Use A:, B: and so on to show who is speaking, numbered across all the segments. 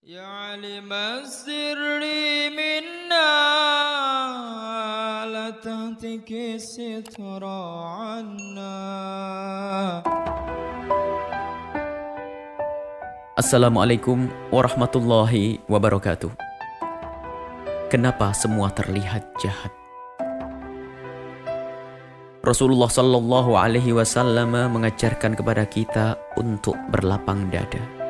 A: يا عالم السر منا لا تهتك الستر عنا.
B: Assalamualaikum warahmatullahi wabarakatuh. Kenapa semua terlihat jahat? Rasulullah Shallallahu Alaihi Wasallam mengajarkan kepada kita untuk berlapang dada.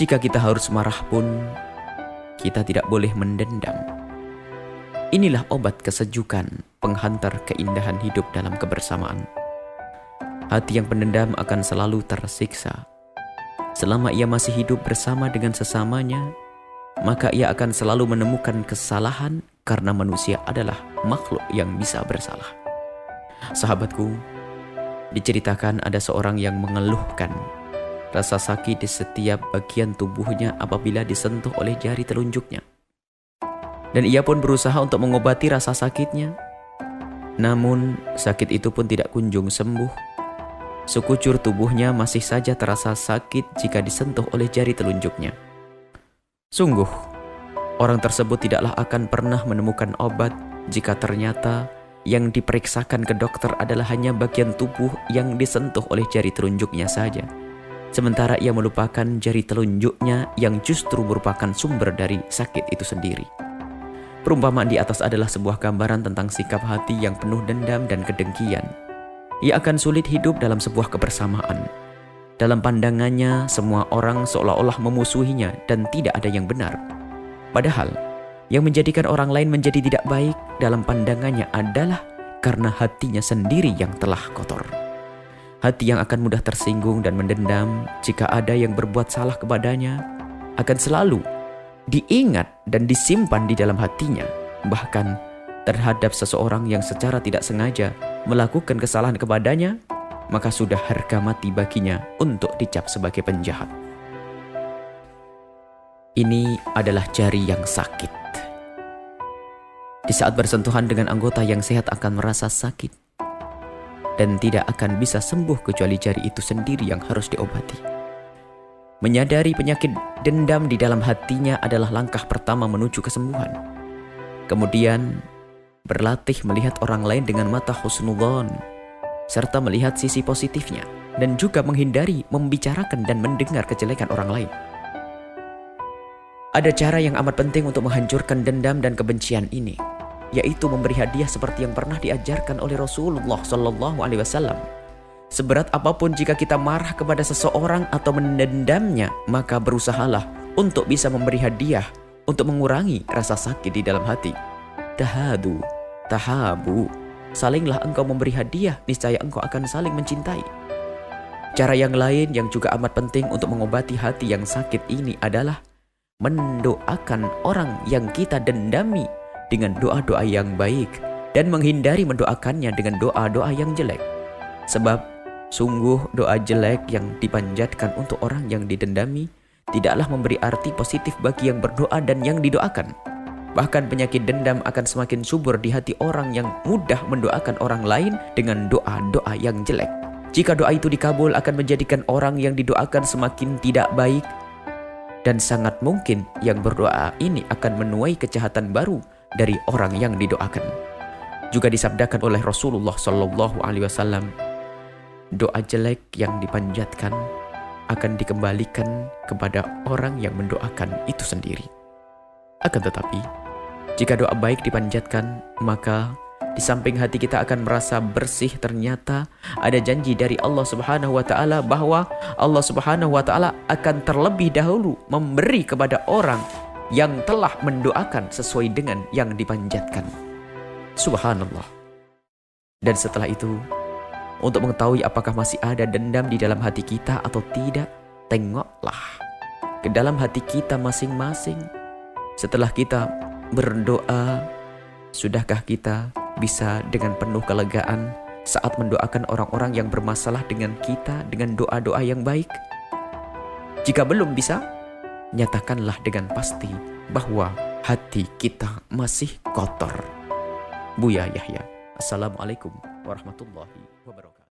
B: Jika kita harus marah pun, kita tidak boleh mendendam. Inilah obat kesejukan, penghantar keindahan hidup dalam kebersamaan. Hati yang pendendam akan selalu tersiksa. Selama ia masih hidup bersama dengan sesamanya, maka ia akan selalu menemukan kesalahan karena manusia adalah makhluk yang bisa bersalah. Sahabatku, diceritakan ada seorang yang mengeluhkan rasa sakit di setiap bagian tubuhnya apabila disentuh oleh jari telunjuknya. Dan ia pun berusaha untuk mengobati rasa sakitnya. Namun sakit itu pun tidak kunjung sembuh. Sekujur tubuhnya masih saja terasa sakit jika disentuh oleh jari telunjuknya. Sungguh, orang tersebut tidaklah akan pernah menemukan obat jika ternyata yang diperiksakan ke dokter adalah hanya bagian tubuh yang disentuh oleh jari telunjuknya saja. Sementara ia melupakan jari telunjuknya yang justru merupakan sumber dari sakit itu sendiri. Perumpamaan di atas adalah sebuah gambaran tentang sikap hati yang penuh dendam dan kedengkian. Ia akan sulit hidup dalam sebuah kebersamaan. Dalam pandangannya, semua orang seolah-olah memusuhinya dan tidak ada yang benar. Padahal, yang menjadikan orang lain menjadi tidak baik dalam pandangannya adalah karena hatinya sendiri yang telah kotor. Hati yang akan mudah tersinggung dan mendendam jika ada yang berbuat salah kepadanya akan selalu diingat dan disimpan di dalam hatinya. Bahkan terhadap seseorang yang secara tidak sengaja melakukan kesalahan kepadanya, maka sudah harga mati baginya untuk dicap sebagai penjahat. Ini adalah jari yang sakit. Di saat bersentuhan dengan anggota yang sehat akan merasa sakit dan tidak akan bisa sembuh kecuali jari itu sendiri yang harus diobati. Menyadari penyakit dendam di dalam hatinya adalah langkah pertama menuju kesembuhan. Kemudian berlatih melihat orang lain dengan mata husnudzon, serta melihat sisi positifnya, dan juga menghindari membicarakan dan mendengar kejelekan orang lain. Ada cara yang amat penting untuk menghancurkan dendam dan kebencian ini, yaitu memberi hadiah seperti yang pernah diajarkan oleh Rasulullah Shallallahu Alaihi Wasallam. Seberat apapun jika kita marah kepada seseorang atau mendendamnya, maka berusahalah untuk bisa memberi hadiah untuk mengurangi rasa sakit di dalam hati. Tahadu, tahabu, salinglah engkau memberi hadiah, niscaya engkau akan saling mencintai. Cara yang lain yang juga amat penting untuk mengobati hati yang sakit ini adalah mendoakan orang yang kita dendami dengan doa-doa yang baik dan menghindari mendoakannya dengan doa-doa yang jelek. Sebab sungguh doa jelek yang dipanjatkan untuk orang yang didendami tidaklah memberi arti positif bagi yang berdoa dan yang didoakan. Bahkan penyakit dendam akan semakin subur di hati orang yang mudah mendoakan orang lain dengan doa-doa yang jelek. Jika doa itu dikabul akan menjadikan orang yang didoakan semakin tidak baik, dan sangat mungkin yang berdoa ini akan menuai kejahatan baru dari orang yang didoakan. Juga disabdakan oleh Rasulullah Shallallahu Alaihi Wasallam, doa jelek yang dipanjatkan akan dikembalikan kepada orang yang mendoakan itu sendiri. Akan tetapi, jika doa baik dipanjatkan, maka di samping hati kita akan merasa bersih, ternyata ada janji dari Allah Subhanahu wa taala bahwa Allah Subhanahu wa taala akan terlebih dahulu memberi kepada orang yang telah mendoakan sesuai dengan yang dipanjatkan. Subhanallah. Dan setelah itu, untuk mengetahui apakah masih ada dendam di dalam hati kita atau tidak, tengoklah ke dalam hati kita masing-masing. Setelah kita berdoa, sudahkah kita bisa dengan penuh kelegaan saat mendoakan orang-orang yang bermasalah dengan kita dengan doa-doa yang baik? Jika belum bisa, nyatakanlah dengan pasti bahwa hati kita masih kotor. Buya Yahya. Assalamualaikum warahmatullahi wabarakatuh.